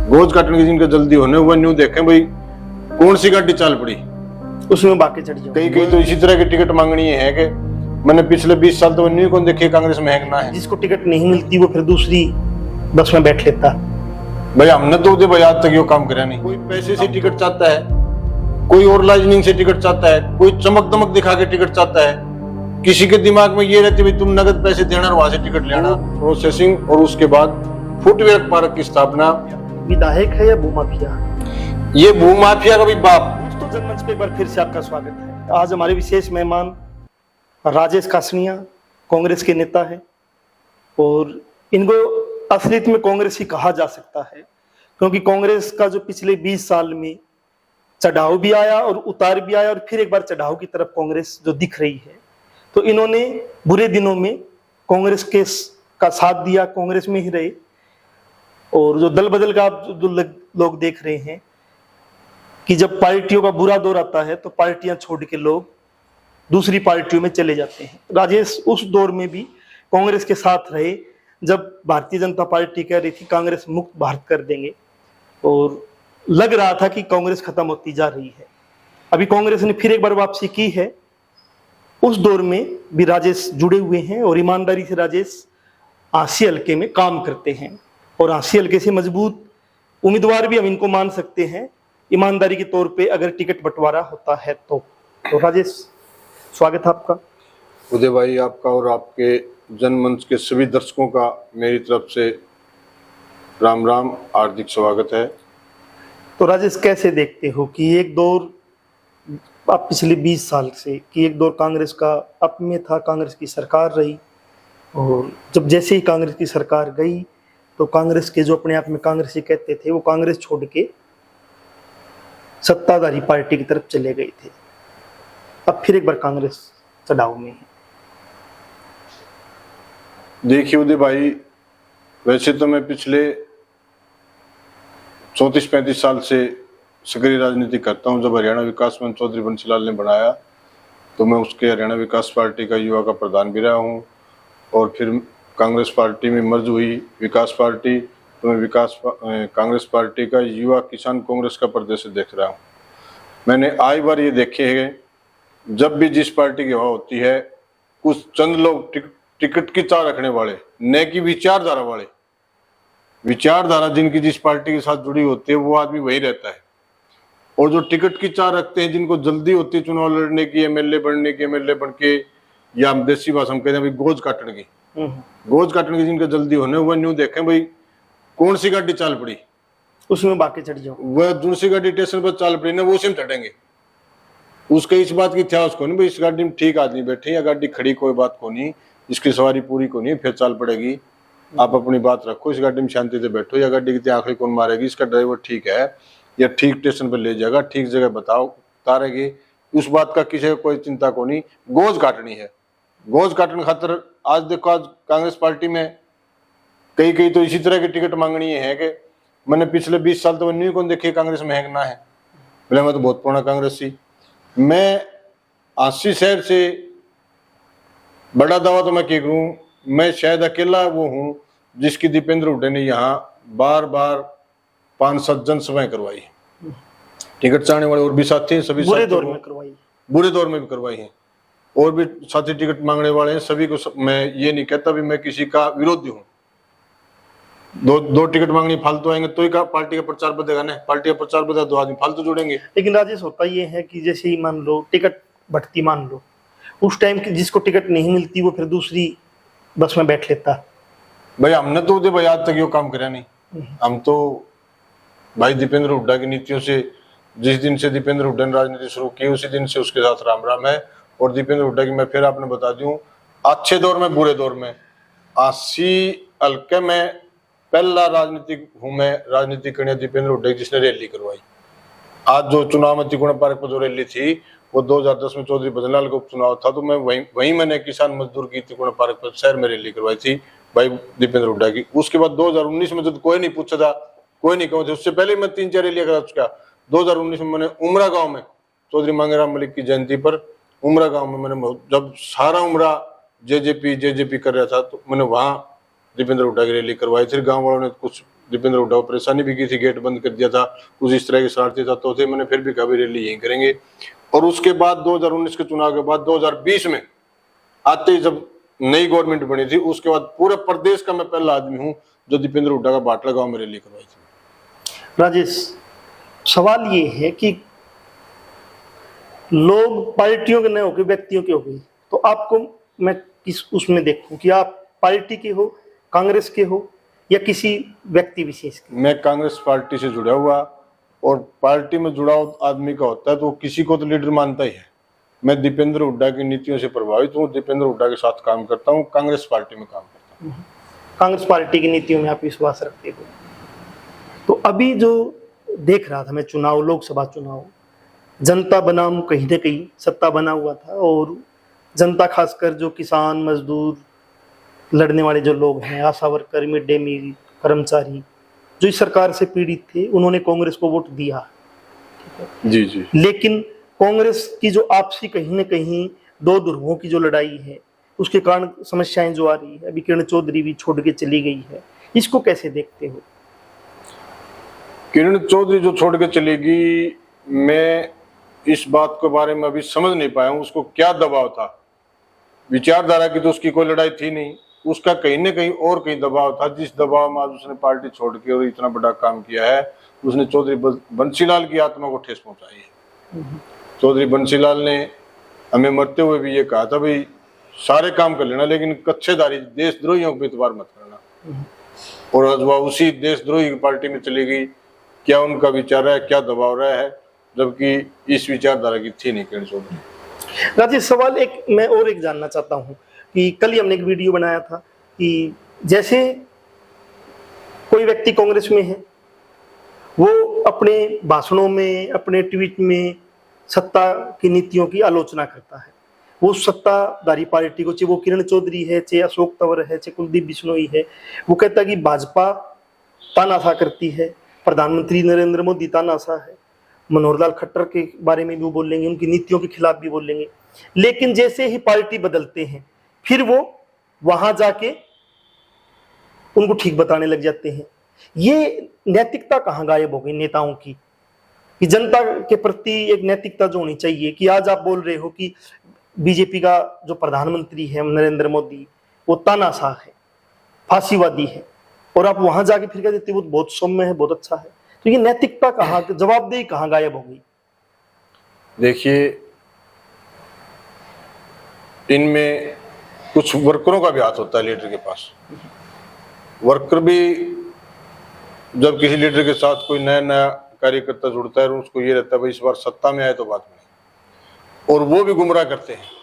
Goes काटने की जिनका जल्दी होने हुआ न्यू देखें भाई कौन सी गाड़ी चल पड़ी, उसमें बाकी चढ़ जाओ। कई कई तो इसी तरह की टिकट मांगनी है कि मैंने पिछले 20 साल तो न्यू कौन देखी कांग्रेस में है कि ना है। जिसको टिकट नहीं मिलती वो फिर दूसरी बस में बैठ लेता। भाई हमने तो उधर आज तक ये काम करा नहीं। कोई पैसे से टिकट चाहता है, कोई और लाइजनिंग से टिकट चाहता है, कोई चमक दमक दिखा के टिकट चाहता है, किसी के दिमाग में ये रहती है तुम नगद पैसे देना और वहां से टिकट लेना। प्रोसेसिंग और उसके बाद फुटवेयर पार्क की स्थापना। विधायक है या भूमाफिया? ये भूमाफिया का भी बाप। दोस्तों, जनमंच पे एक बार फिर से आपका स्वागत है। आज हमारे विशेष मेहमान राजेश कासनिया कांग्रेस के नेता है और इनको असलियत में कांग्रेस ही कहा जा सकता है, क्योंकि कांग्रेस का जो पिछले 20 साल में चढ़ाव भी आया और उतार भी आया और फिर एक बार चढ़ाव की तरफ कांग्रेस जो दिख रही है, तो इन्होंने बुरे दिनों में कांग्रेस का साथ दिया, कांग्रेस में ही रहे। और जो दल बदल का आप जो लोग देख रहे हैं कि जब पार्टियों का बुरा दौर आता है तो पार्टियां छोड़ के लोग दूसरी पार्टियों में चले जाते हैं। राजेश उस दौर में भी कांग्रेस के साथ रहे जब भारतीय जनता पार्टी कह रही थी कांग्रेस मुक्त भारत कर देंगे, और लग रहा था कि कांग्रेस खत्म होती जा रही है। अभी कांग्रेस ने फिर एक बार वापसी की है। उस दौर में भी राजेश जुड़े हुए हैं और ईमानदारी से राजेश आसी हल्के में काम करते हैं और आसी हल्के से मजबूत उम्मीदवार भी हम इनको मान सकते हैं ईमानदारी के तौर पे अगर टिकट बंटवारा होता है तो राजेश, स्वागत है आपका। उदय भाई, आपका और आपके जनमंच के सभी दर्शकों का मेरी तरफ से राम राम, हार्दिक स्वागत है। तो राजेश, कैसे देखते हो कि एक दौर आप पिछले 20 साल से कि एक दौर कांग्रेस का अप में था, कांग्रेस की सरकार रही, और जब जैसे ही कांग्रेस की सरकार गई तो कांग्रेस के जो अपने आप में कांग्रेसी कहते थे वो कांग्रेस छोड़ के सत्ताधारी पार्टी की तरफ चले गए थे। अब फिर एक बार कांग्रेस चढ़ाव में है। देखिए उदय भाई, वैसे तो मैं पिछले 34-35 साल से सक्रिय राजनीति करता हूं। जब हरियाणा विकास मंच चौधरी बंसीलाल ने बनाया तो मैं उसके हरियाणा विकास पार्टी का युवा का प्रधान भी रहा हूं, और फिर कांग्रेस पार्टी में मर्ज हुई विकास पार्टी, तो मैं कांग्रेस पार्टी का युवा किसान कांग्रेस का प्रदेश देख रहा हूं। मैंने आई बार ये देखे है, जब भी जिस पार्टी की हवा होती है कुछ चंद लोग टिकट की चाह रखने वाले, न कि विचारधारा वाले, विचारधारा जिनकी जिस पार्टी के साथ जुड़ी होती है वो आदमी वही रहता है, और जो टिकट की चाह रखते हैं, जिनको जल्दी होती है चुनाव लड़ने की, एमएलए बनने की, एमएलए बन के, या देसी भाषा में कहते हैं गोज काटने की, गोज काटने की जिनका जल्दी होने हुआ न्यू देखें भाई कौन सी गाड़ी चल पड़ी, उसमें बाकी चढ़ जाओ। वह दूसरी गाड़ी स्टेशन पर चल पड़ी ना, वो उसी में चढ़ेंगे। उसके इस बात की इतिहास को नहीं भाई इस गाड़ी में ठीक आदमी बैठे या गाड़ी खड़ी, कोई बात को नहीं, इसकी सवारी पूरी को नहीं, फिर चल पड़ेगी। आप अपनी बात रखो, इस गाड़ी में शांति से बैठो, या गाड़ी की आखिरी कौन मारेगी, इसका ड्राइवर ठीक है या ठीक स्टेशन पर ले जाएगा, ठीक जगह बताओ उतारेगी, उस बात का किसी को कोई चिंता को नहीं। गोज काटनी है, गोज काटने खातर आज देखो, आज कांग्रेस पार्टी में कई कई तो इसी तरह की टिकट मांगनी है कि मैंने पिछले 20 साल तो न्यू कौन देखी कांग्रेस में है कि ना है। बोले मैं तो बहुत पुराना कांग्रेसी। मैं 80 शहर से बड़ा दावा तो मैं क्या करूं, मैं शायद अकेला वो हूं जिसकी दीपेंद्र हुड्डा ने यहाँ बार बार 5-7 जनसभाएं करवाई, टिकट चाहने वाले और भी साथी हैं, सभी बुरे दौर में करवाई, बुरे दौर में भी करवाई है, और भी साथी टिकट मांगने वाले हैं। सभी को मैं ये नहीं कहता भी मैं किसी का विरोधी हूँ। दो टिकट मांगनी फालतू आएंगे तो ही का पार्टी का प्रचार बढ़ेगा ना, पार्टी का प्रचार बढ़ेगा दो आदमी फालतू जुड़ेंगे। लेकिन राजेश, होता ये है कि जैसे ही मान लो टिकट बढ़ती, मान लो उस टाइम की जिसको टिकट नहीं मिलती वो फिर दूसरी बस में बैठ लेता। भाई हमने तो उदय भाई आज तक ये काम करा नहीं। हम तो भाई दीपेंद्र हुड्डा की नीतियों से, जिस दिन से दीपेंद्र हुड्डा ने राजनीति शुरू की उसी दिन से उसके साथ राम राम है। और दीपेंद्र हुड्डा की मैं फिर आपने बता दूं, अच्छे दौर में बुरे दौर में, 80 हल्के में पहला राजनीतिक हूं मैं, राजनीति करने दीपेंद्र हुड्डा जिसने रैली करवाई। आज जो चुनाव में त्रिकोण पार्क पर जो रैली थी वो 2010 में चौधरी भजनलाल का उपचुनाव था, तो मैं वहीं मैंने किसान मजदूर की त्रिकोण पार्क पर शहर में रैली करवाई थी भाई दीपेंद्र हुड्डा की। उसके बाद 2019 में जब कोई नहीं पूछा था, कोई नहीं कहते, उससे पहले मैं 3-4 रैलियां करा चुका। 2019 में मैंने उमरा गांव में चौधरी मांगेराम मलिक की जयंती पर उमरा गांव में मैंने, जब सारा उमरा जेजेपी कर रहा था, तो मैंने वहां दीपेंद्र हुड्डा की रैली करवाई थी। गांव वालों ने कुछ दीपेंद्र हुड्डा को परेशानी भी की थी, गेट बंद कर दिया था, कुछ इस तरह के शरारती तत्व थे, मैंने फिर भी कभी रैली यहीं करेंगे। और उसके बाद 2019 के चुनाव के बाद 2020 में आते ही जब नई गवर्नमेंट बनी थी, उसके बाद पूरे प्रदेश का मैं पहला आदमी हूं जो दीपेंद्र हुड्डा का बाटला गांव में रैली करवाई थी। राजेश, सवाल ये है कि लोग पार्टियों के न होकर व्यक्तियों के हो गए, तो आपको मैं किस उसमें देखूं कि आप पार्टी के हो, कांग्रेस के हो या किसी व्यक्ति विशेष के? मैं कांग्रेस पार्टी से जुड़ा हुआ, और पार्टी में जुड़ा हुआ आदमी का होता है तो किसी को तो लीडर मानता ही है। मैं दीपेंद्र हुड्डा की नीतियों से प्रभावित हूँ, दीपेंद्र हुड्डा के साथ काम करता हूँ, कांग्रेस पार्टी में काम करता हूँ। कांग्रेस पार्टी की नीतियों में आप विश्वास रखते हो? तो अभी जो देख रहा था मैं चुनाव, लोकसभा चुनाव, जनता बनाम कहीं ना कहीं सत्ता बना हुआ था, और जनता खासकर जो किसान, मजदूर, लड़ने वाले जो लोग हैं, आशा वर्कर, मिड डे मील कर्मचारी, जो इस सरकार से पीड़ित थे, उन्होंने कांग्रेस को वोट दिया। जी जी। लेकिन कांग्रेस की जो आपसी कहीं ना कहीं दो ध्रुवों की जो लड़ाई है, उसके कारण समस्याएं जो आ रही है, अभी किरण चौधरी भी छोड़ के चली गई है, इसको कैसे देखते हो? किरण चौधरी जो छोड़ के चलेगी, मैं इस बात के बारे में अभी समझ नहीं पाया हूँ। उसको क्या दबाव था? विचारधारा की तो उसकी कोई लड़ाई थी नहीं, उसका कहीं ना कहीं और कहीं दबाव था, जिस दबाव में आज उसने पार्टी छोड़ के और इतना बड़ा काम किया है। उसने चौधरी बंसीलाल की आत्मा को ठेस पहुंचाई है। चौधरी बंसीलाल ने हमें मरते हुए भी ये कहा था, भाई सारे काम कर लेना लेकिन कच्छेदारी, देशद्रोहियों पे इतबार मत करना। और आज वह उसी देशद्रोही की पार्टी में चली गई। क्या उनका विचार है, क्या दबाव रहा है, जबकि इस विचारधारा की थी नहीं किरण चौधरी। राजेश, सवाल एक मैं और एक जानना चाहता हूं कि कल ही हमने एक वीडियो बनाया था कि जैसे कोई व्यक्ति कांग्रेस में है, वो अपने भाषणों में, अपने ट्वीट में सत्ता की नीतियों की आलोचना करता है। वो सत्ताधारी पार्टी को, चाहे वो किरण चौधरी है, चाहे अशोक तंवर है, चाहे कुलदीप बिश्नोई है, वो कहता है कि भाजपा तानाशाह करती है, प्रधानमंत्री नरेंद्र मोदी तानाशाह है, मनोहर लाल खट्टर के बारे में भी वो बोलेंगे, उनकी नीतियों के खिलाफ भी बोलेंगे। लेकिन जैसे ही पार्टी बदलते हैं, फिर वो वहां जाके उनको ठीक बताने लग जाते हैं। ये नैतिकता कहाँ गायब हो गई नेताओं की, कि जनता के प्रति एक नैतिकता जो होनी चाहिए। कि आज आप बोल रहे हो कि बीजेपी का जो प्रधानमंत्री है नरेंद्र मोदी, वो तानाशाह है, फांसीवादी है, और आप वहां जाके फिर कह देते वो बहुत सौम्य है, बहुत अच्छा है। तो ये नैतिकता कहाँ, जवाबदेही कहाँ गायब हो गई? देखिए, इनमें कुछ वर्करों का भी हाथ होता है लीडर के पास। वर्कर भी जब किसी लीडर के साथ कोई नया नया कार्यकर्ता जुड़ता है, और उसको ये रहता है भाई इस बार सत्ता में आए तो बात नहीं, और वो भी गुमराह करते हैं।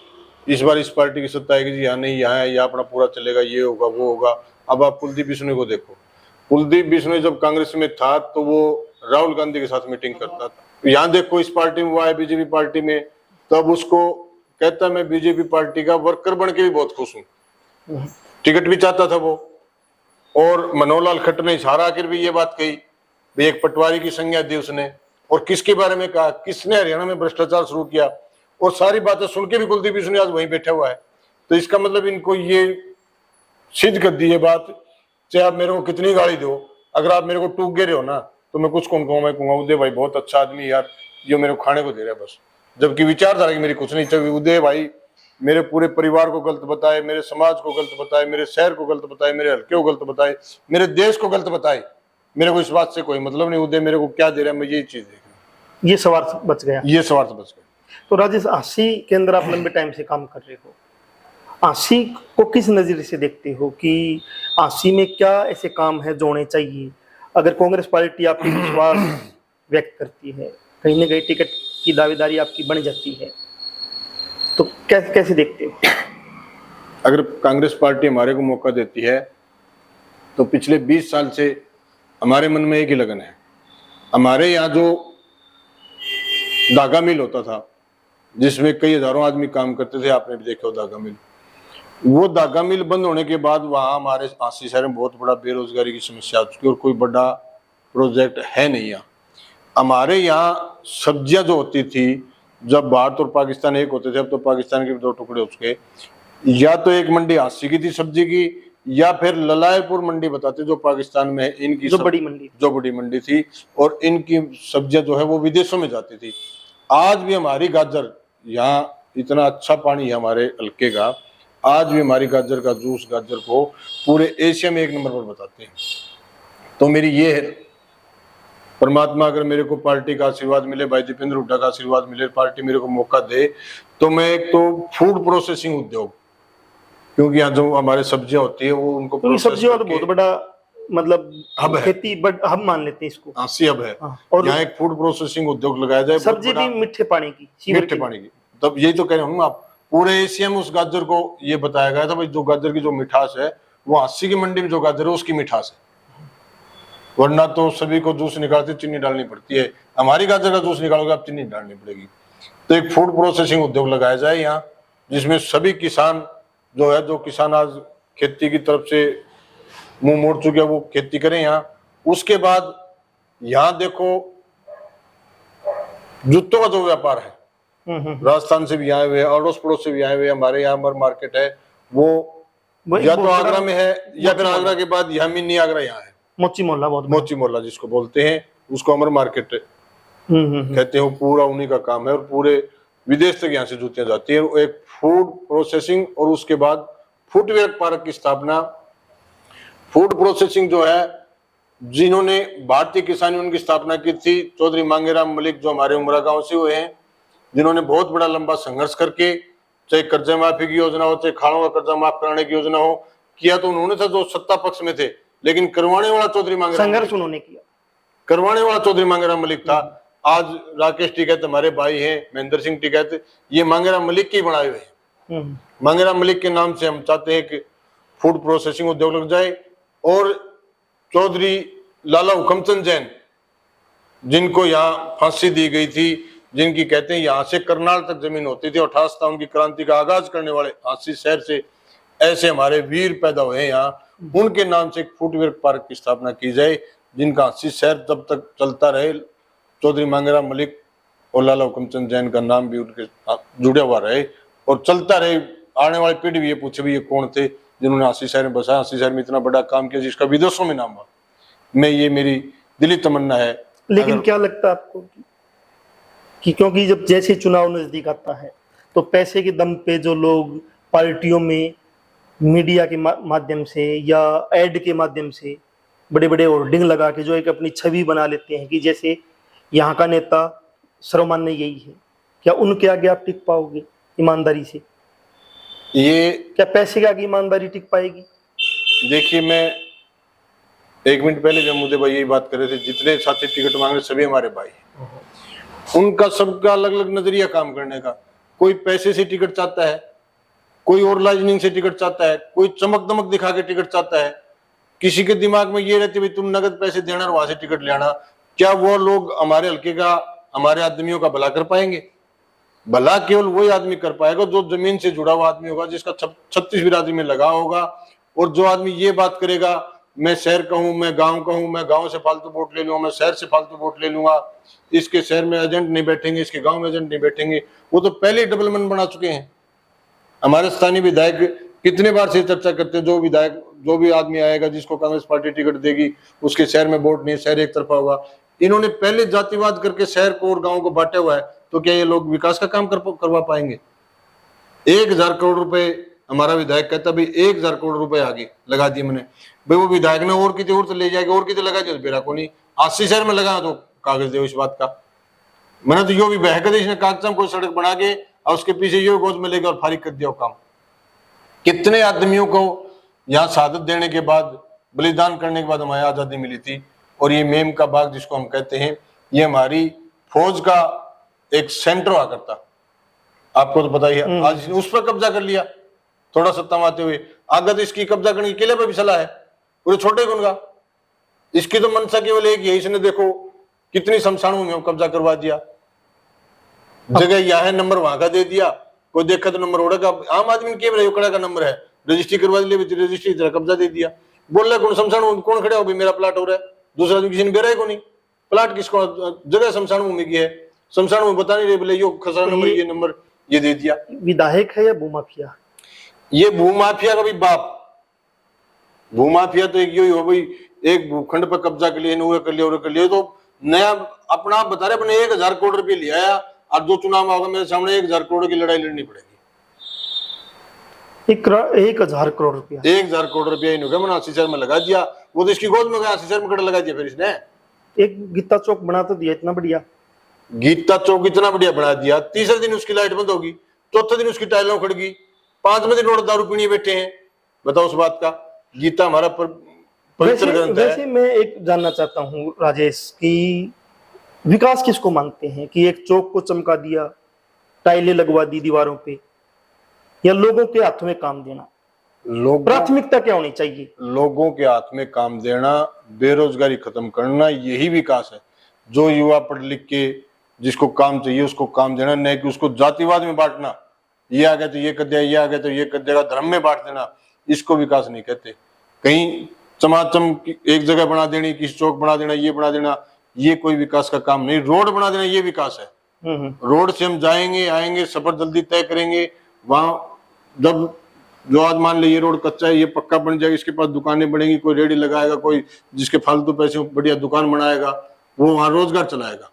इस बार इस पार्टी की सत्ता आएगी जी, यहाँ नहीं, यहाँ है, यहाँ अपना पूरा चलेगा, ये होगा, वो होगा। अब आप कुलदीप बिश्नोई को देखो। कुलदीप बिश्नोई जब कांग्रेस में था तो वो राहुल गांधी के साथ मीटिंग करता था। यहाँ देखो इस पार्टी में वो आया, बीजेपी पार्टी में, तब उसको कहता मैं बीजेपी पार्टी का वर्कर बन के भी बहुत खुश हूँ। टिकट भी चाहता था वो। और मनोहर लाल खट्टर ने इशारा आकर भी ये बात कही, भाई एक पटवारी की संज्ञा दी उसने। और किसके बारे में कहा, किसने हरियाणा में भ्रष्टाचार शुरू किया, और सारी बातें सुन के भी कुलदीप बिश्नोई आज वहीं बैठा हुआ है। तो इसका मतलब इनको ये सिद्ध कर दी है बात, चाहे आप मेरे को कितनी गाली दो, अगर आप मेरे को टूक गे रहे हो ना, तो मैं कुछ कौन कहूँ, मैं कहूँगा उदय भाई बहुत अच्छा आदमी यार, जो मेरे को खाने को दे रहा है बस। जबकि विचारधारा की मेरी कुछ नहीं चाहिए। उदय भाई मेरे पूरे परिवार को गलत बताए, मेरे समाज को गलत बताए, मेरे शहर को गलत बताए, मेरे हल्के को गलत बताए, मेरे देश को गलत बताए, मेरे को इस बात से कोई मतलब नहीं उदय मेरे को क्या दे रहा है, मैं यही चीज देख रहा हूँ। ये स्वार्थ बच गया, ये स्वार्थ बच गया। तो राजेश, आशी के अंदर आप लंबे टाइम से काम कर रहे हो, आशी को किस नजरिए से देखते हो कि आशी में क्या ऐसे काम है जो होने चाहिए? अगर कांग्रेस पार्टी आपकी विश्वास व्यक्त करती है, कहीं ना कहीं टिकट की दावेदारी आपकी बन जाती है, तो कैसे कैसे देखते हो? अगर कांग्रेस पार्टी हमारे को मौका देती है तो पिछले 20 साल से हमारे मन में एक ही लगन है। हमारे यहाँ जो धागा मिल होता था, जिसमें कई हजारों आदमी काम करते थे, आपने भी देखा हो धागा मिल, वो धागा मिल बंद होने के बाद वहाँ हमारे आशी शहर में बहुत बड़ा बेरोजगारी की समस्या आ चुकी है, और कोई बड़ा प्रोजेक्ट है नहीं यहाँ। हमारे यहाँ सब्जियां जो होती थी, जब भारत और पाकिस्तान एक होते थे, अब तो पाकिस्तान के भी 2 टुकड़े हो चुके। या तो एक मंडी आशी की थी सब्जी की, या फिर ललायपुर मंडी बताते जो पाकिस्तान में है, इनकी जो बड़ी मंडी, जो बड़ी मंडी थी, और इनकी सब्जियां जो है वो विदेशों में जाती थी। आज भी हमारी गाजर, यहाँ इतना अच्छा पानी है हमारे हल्के का, आज भी हमारी गाजर का जूस, गाजर को पूरे एशिया में 1 नंबर पर बताते हैं। तो मेरी ये है, परमात्मा अगर मेरे को पार्टी का आशीर्वाद मिले, भाई दीपेंद्र हुड्डा का आशीर्वाद मिले, पार्टी मेरे को मौका दे, तो मैं एक तो फूड प्रोसेसिंग उद्योग, क्योंकि यहाँ जो हमारे सब्जियां होती है वो उनको क्योंकि सब्जियों का तो बहुत बड़ा मतलब हब है, खेती, बट हम मान लेते हैं इसको, सी हब है। और यहाँ एक फूड प्रोसेसिंग उद्योग लगाया जाए, सब्जी भी मीठे पानी की, सीवर मीठे की। पानी की। तब यही तो कह रहे हूँ, आप पूरे एशिया में उस गाजर को ये बताया गया था भाई, जो गाजर की जो मिठास है वो 80 की मंडी में जो गाजर है उसकी मिठास है, वरना तो सभी को जूस निकालते चीनी डालनी पड़ती है, हमारी गाजर का जूस निकालोगे आप चीनी डालनी पड़ेगी। तो एक फूड प्रोसेसिंग उद्योग लगाया जाए यहाँ, जिसमें सभी किसान जो है, जो किसान आज खेती की तरफ से मुंह मोड़ चुके हैं, वो खेती करें यहाँ। उसके बाद यहाँ देखो जूतों का जो व्यापार है, राजस्थान से भी आए हुए, अड़ोस पड़ोस से भी आए हुए, हमारे यहाँ पर मार्केट है वो या तो आगरा में है, या फिर आगरा के बाद यहाँ मिनी आगरा यहाँ है, मोची मोहल्ला, बहुत मोची मोहल्ला जिसको बोलते हैं, उसको अमर मार्केट कहते हैं। पूरा उन्हीं का काम है, और पूरे विदेश तक यहाँ से जूतियां जाती है। एक फूड प्रोसेसिंग और उसके बाद फुटवेयर पार्क की स्थापना। फूड प्रोसेसिंग जो है, जिन्होंने भारतीय किसान यूनियन की स्थापना की थी, चौधरी मांगेराम मलिक, जो हमारे उमरा गांव से हुए हैं, जिन्होंने बहुत बड़ा लंबा संघर्ष करके, चाहे कर्जा माफी की योजना हो, चाहे खाड़ों का कर्जा माफ कराने की योजना हो, किया तो उन्होंने था जो सत्ता पक्ष में थे, लेकिन करवाने वाला चौधरी मांगेराम, संघर्ष उन्होंने किया, करवाने वाला चौधरी मांगेराम मलिक था। आज राकेश टिकैत हमारे भाई हैं, महेंद्र सिंह टिकैत, ये मांगेराम मलिक के बनाए हुए हैं। मांगेराम मलिक के नाम से हम चाहते हैं कि फूड प्रोसेसिंग उद्योग लग जाए। और चौधरी लाला हुकमचंद जैन, जिनको यहाँ फांसी दी गई थी, जिनकी कहते हैं यहाँ से करनाल तक जमीन होती थी, 58 की क्रांति का आगाज करने वाले हांसी शहर से ऐसे हमारे वीर पैदा हुए हैं यहाँ, उनके नाम से एक फुटवेयर पार्क की स्थापना की जाए, जिनका हांसी शहर तब तक चलता रहे। चौधरी मांगेराम मलिक और लाला हुकमचंद जैन का नाम भी उनके जुड़ा हुआ रहे और चलता रहे। आने वाली पीढ़ी भी ये पूछे भी ये कौन थे जिन्होंने हांसी शहर में बसाया, हांसी शहर में इतना बड़ा काम किया जिसका विदेशों में नाम हुआ। मैं, ये मेरी दिली तमन्ना है। लेकिन क्या लगता है आपको कि क्योंकि जब जैसे चुनाव नजदीक आता है तो पैसे के दम पे जो लोग पार्टियों में मीडिया के माध्यम से या एड के माध्यम से बड़े बड़े होर्डिंग लगा के जो एक अपनी छवि बना लेते हैं कि जैसे यहाँ का नेता सर्वमान्य यही है, क्या उनके आगे आप टिक पाओगे ईमानदारी से? ये क्या पैसे के आगे ईमानदारी टिक पाएगी? देखिए, मैं 1 मिनट पहले जब मुझे भाई यही बात कर रहे थे, जितने साथी टिकट मांग रहे सभी हमारे भाई हैं। उनका सबका अलग अलग नजरिया काम करने का। कोई पैसे से टिकट चाहता है, कोई और लाइजनिंग से टिकट चाहता है, कोई चमक दमक दिखा के टिकट चाहता है। किसी के दिमाग में ये रहती है तुम नगद पैसे देना और वहां से टिकट लेना। क्या वो लोग हमारे हल्के का, हमारे आदमियों का भला कर पाएंगे? भला केवल वही आदमी कर पाएगा जो जमीन से जुड़ा हुआ आदमी होगा, जिसका 36 बिरादरी में लगा होगा। और जो आदमी ये बात करेगा मैं शहर का हूं, मैं गांव का हूं, मैं गांव से फालतू वोट ले लूंगा, मैं शहर से फालतू वोट ले लूंगा, इसके शहर में एजेंट नहीं बैठेंगे, इसके गांव में एजेंट नहीं बैठेंगे, वो तो पहले ही डबल मन बना चुके हैं। हमारे स्थानीय विधायक कितने बार से चर्चा करते हैं, जो विधायक, जो भी आदमी आएगा जिसको कांग्रेस पार्टी टिकट देगी उसके शहर में वोट नहीं, शहर एक तरफा होगा। इन्होंने पहले जातिवाद करके शहर को और गांव को बांटा हुआ है, तो क्या ये लोग विकास का काम करवा पाएंगे? 1000 करोड़ रुपए हमारा विधायक कहता भाई 1000 करोड़ रुपए आगे लगा दिए मैंने। भाई वो विधायक ने और कितने और तो ले जाएगा, और कितने लगा दिया बेरा को नहीं, 80 शहर में लगा तो कागज दे इस बात का। मैंने तो यो भी बहक दे इसने कागज कोई सड़क बना के और उसके पीछे यो गोद में लेकर और फारिग कर दिया काम। कितने आदमियों को यहाँ शहादत देने के बाद, बलिदान करने के बाद हमारी आजादी मिली थी। और ये मेम का बाग जिसको हम कहते हैं, ये हमारी फौज का एक सेंटर हुआ करता, आपको तो पता ही है। आज उस पर कब्जा कर लिया थोड़ा सत्ता में आते हुए। आगे तो इसकी कब्जा करने के किले पर भी सलाह है, पूरे छोटे गुन का। इसकी तो मनसा केवल एक ही है, इसने देखो कितनी शमशान भूमि में कब्जा करवा दिया। जगह यहाँ है, नंबर वहां का दे दिया, कोई देखा तो नंबर उड़ेगा। आम आदमी के कड़ा का नंबर है, रजिस्ट्री करवा दी, रजिस्ट्री तरह कब्जा दे दिया। बोल रहा कौन शमशान कौन खड़ा हो, मेरा प्लाट हो रहा है, दूसरा आदमी किसी ने बेरा ही को नहीं। प्लाट किसको, जगह शमशान भूमि की है, शमशान भूमि बता नहीं रहे, बोले यो खसरा नंबर ये दे दिया। विधायक है या भूमाफिया? ये भूमाफिया का भी बाप, भूमाफिया तो एक यही हो भाई, एक भूखंड पर कब्जा के लिए हुए कर लिया और कर लिया, तो नया अपना आप बता रहे अपने 1,000 करोड़ रुपये लिया है, और जो चुनाव होगा मेरे सामने 1,000 करोड़ की लड़ाई लड़नी पड़ेगी। 1,000 करोड़ रुपया 1,000 करोड़ रुपया इन हो गया, मैंने आशीष शहर में लगा दिया, वो तो इसकी गोद में गया, आशीष शहर में कड़ा लगा दिया। फिर इसने एक गीता चौक बना तो दिया, इतना बढ़िया गीता चौक इतना बढ़िया बना दिया, तीसरे दिन उसकी लाइट बंद होगी, चौथे दिन उसकी टाइलें उखड़ गई, 5वें दिन रोड दारू पीने बैठे हैं। बताओ उस बात का। गीता हमारा पवित्र ग्रंथ है। वैसे मैं एक जानना चाहता हूँ राजेश कि विकास किसको मानते हैं, कि एक चौक को चमका दिया, टाइलें लगवा दी दीवारों पे, या लोगों के हाथों में काम देना? प्राथमिकता क्या होनी चाहिए? लोगों के हाथ में काम देना, बेरोजगारी खत्म करना, यही विकास है। जो युवा पढ़ लिख के जिसको काम चाहिए उसको काम देना, नहीं कि उसको जातिवाद में बांटना, ये आ गया तो ये कर दिया, ये आ गया तो ये कर देगा, धर्म में बांट देना, इसको विकास नहीं कहते। कहीं चमाचम एक जगह बना देनी, किसी चौक बना देना, ये बना देना, ये कोई विकास का काम नहीं। रोड बना देना ये विकास है। रोड से हम जाएंगे आएंगे, सफर जल्दी तय करेंगे, वहां जब जो आज मान लीजिए रोड कच्चा है, ये पक्का बन जाएगा, इसके पास दुकानें बनेंगी, कोई रेडी लगाएगा, कोई जिसके फालतू पैसे बढ़िया दुकान बनाएगा, वो वहां रोजगार चलाएगा।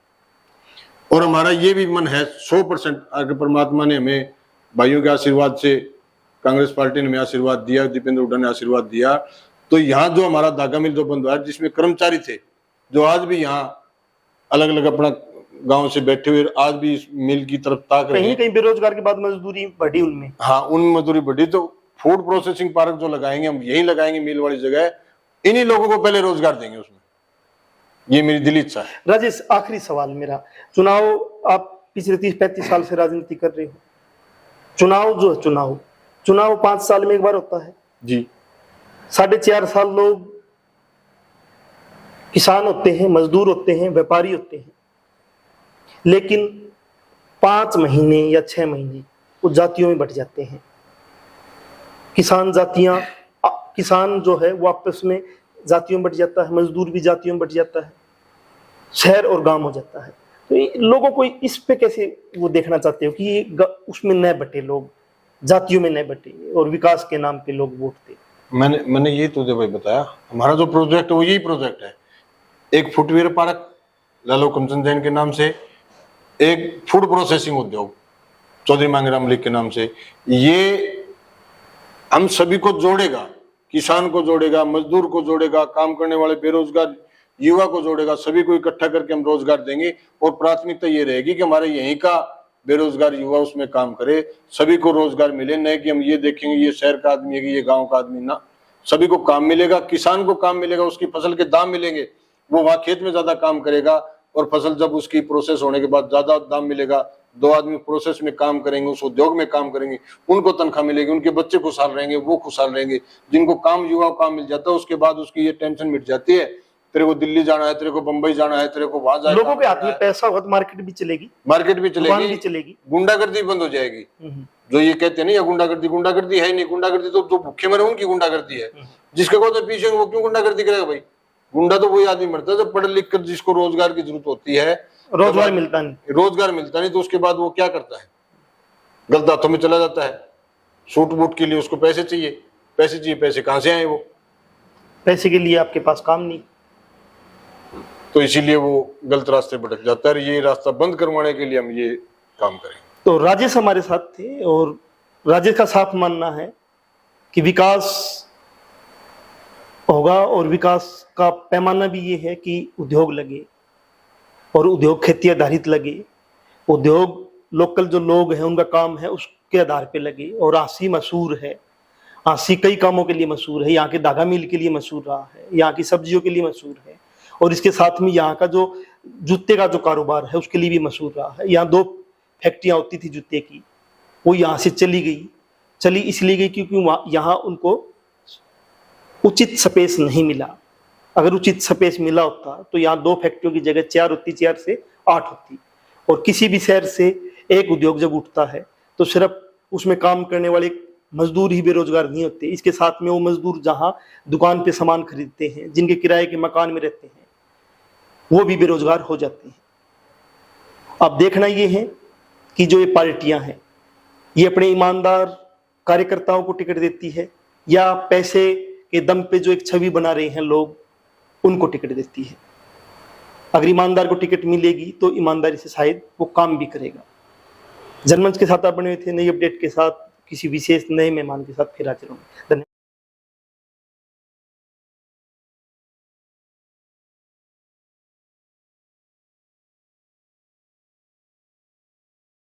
और हमारा ये भी मन है 100%, अगर परमात्मा ने हमें भाइयों के आशीर्वाद से, कांग्रेस पार्टी ने हमें आशीर्वाद दिया, दीपेंद्र हुड्डा ने आशीर्वाद दिया, तो यहाँ जो हमारा धागा मिल जो बंद हुआ है, जिसमें कर्मचारी थे जो आज भी यहाँ अलग अलग अपना गांव से बैठे हुए आज भी इस मिल की तरफ ताक रहे हैं। कहीं बेरोजगार के बाद मजदूरी बढ़ी उनमें। हाँ, उनमें मजदूरी बढ़ी। तो फूड प्रोसेसिंग पार्क जो लगाएंगे हम, यही लगाएंगे मिल वाली जगह, इन्हीं लोगों को पहले रोजगार देंगे उसमें, ये मेरी दिली इच्छा है। राजेश, आखिरी सवाल मेरा, चुनाव आप पिछले 30-35 साल से राजनीति कर रहे हो, चुनाव जो है चुनाव 5 साल में एक बार होता है जी। 4.5 साल लोग किसान होते हैं, मजदूर होते हैं, व्यापारी होते हैं, लेकिन 5 महीने या 6 महीने वो जातियों में बट जाते हैं। किसान जो है वो आपस में जातियों में बट जाता है, मजदूर भी जातियों में बट जाता है, शहर और गांव हो जाता है। तो लोगों को इस पे कैसे वो देखना चाहते हो कि उसमें न बटे लोग, जातियों में न बटे और विकास के नाम पे लोग वोट दे? मैंने ये तुझे भाई बताया, हमारा जो प्रोजेक्ट है वो यही प्रोजेक्ट है। एक फुटवेयर पार्क लालू कमचंद जैन के नाम से, एक फूड प्रोसेसिंग उद्योग चौधरी मांगेराम मलिक के नाम से, ये हम सभी को जोड़ेगा, किसान को जोड़ेगा, मजदूर को जोड़ेगा, काम करने वाले बेरोजगार युवा को जोड़ेगा, सभी को इकट्ठा करके हम रोजगार देंगे। और प्राथमिकता ये रहेगी कि हमारे यहीं का बेरोजगार युवा उसमें काम करे, सभी को रोजगार मिले, नहीं कि हम ये देखेंगे ये शहर का आदमी है कि ये गांव का आदमी, ना, सभी को काम मिलेगा। किसान को काम मिलेगा, उसकी फसल के दाम मिलेंगे, वो वहां खेत में ज्यादा काम करेगा, और फसल जब उसकी प्रोसेस होने के बाद ज्यादा दाम मिलेगा, 2 आदमी प्रोसेस में काम करेंगे, उस उद्योग में काम करेंगे, उनको तनख्वाह मिलेगी, उनके बच्चे खुशहाल रहेंगे, वो खुशहाल रहेंगे। जिनको काम, युवा को काम मिल जाता है, उसके बाद उसकी ये टेंशन मिट जाती है, तेरे को दिल्ली जाना है, तेरे को बम्बई जाना है, तेरे को वहां जाना है। लोगों के हाथ में पैसा होगा तो मार्केट भी चलेगी, मार्केट भी चलेगी, गुंडागर्दी बंद हो जाएगी। जो ये कहते हैं ना, या गुंडागर्दी है नहीं, गुंडागर्दी तो जो भूखे मरे उनकी गुंडागर्दी है। जिसके को पीछे वो क्यों गुंडागर्दी करेगा भाई? गुंडा तो वही आदमी मरता है जब पढ़ लिख कर जिसको रोजगार की जरूरत होती है, रोजगार मिलता नहीं, तो उसके बाद वो क्या करता है? गलत हाथों में चला जाता है। सूट बूट के लिए उसको पैसे चाहिए, पैसे कहां से आए? वो पैसे के लिए आपके पास काम नहीं, तो इसीलिए वो गलत रास्ते भटक जाता है। ये रास्ता बंद करवाने के लिए हम ये काम करें। तो राजेश हमारे साथ थे, और राजेश का साफ मानना है कि विकास होगा, और विकास का पैमाना भी ये है कि उद्योग लगे, और उद्योग खेती आधारित लगे, उद्योग लोकल जो लोग हैं उनका काम है उसके आधार पे लगे। और आंसी मशहूर है, आंसी कई कामों के लिए मशहूर है, यहाँ के धागा मिल के लिए मशहूर रहा है, यहाँ की सब्जियों के लिए मशहूर है, और इसके साथ में यहाँ का जो जूते का जो कारोबार है उसके लिए भी मशहूर रहा है। यहाँ 2 फैक्ट्रियाँ होती थी जूते की, वो यहाँ से चली इसलिए गई क्योंकि यहाँ उनको उचित स्पेस नहीं मिला। अगर उचित स्पेस मिला होता तो यहाँ 2 फैक्ट्रियों की जगह 4 होती, 4 से 8 होती। और किसी भी शहर से एक उद्योग जब उठता है तो सिर्फ उसमें काम करने वाले मजदूर ही बेरोजगार नहीं होते, इसके साथ में वो मजदूर जहाँ दुकान पे सामान खरीदते हैं, जिनके किराए के मकान में रहते हैं, वो भी बेरोजगार हो जाते हैं। अब देखना ये है कि जो ये पार्टियां हैं, ये अपने ईमानदार कार्यकर्ताओं को टिकट देती है या पैसे के दम पे जो एक छवि बना रहे हैं लोग, उनको टिकट देती है। अगर ईमानदार को टिकट मिलेगी तो ईमानदारी से शायद वो काम भी करेगा। जनमंच के साथ आप बने हुए थे, नई अपडेट के साथ किसी विशेष नए मेहमान के साथ फिर हाजिर होंगे। धन्यवाद।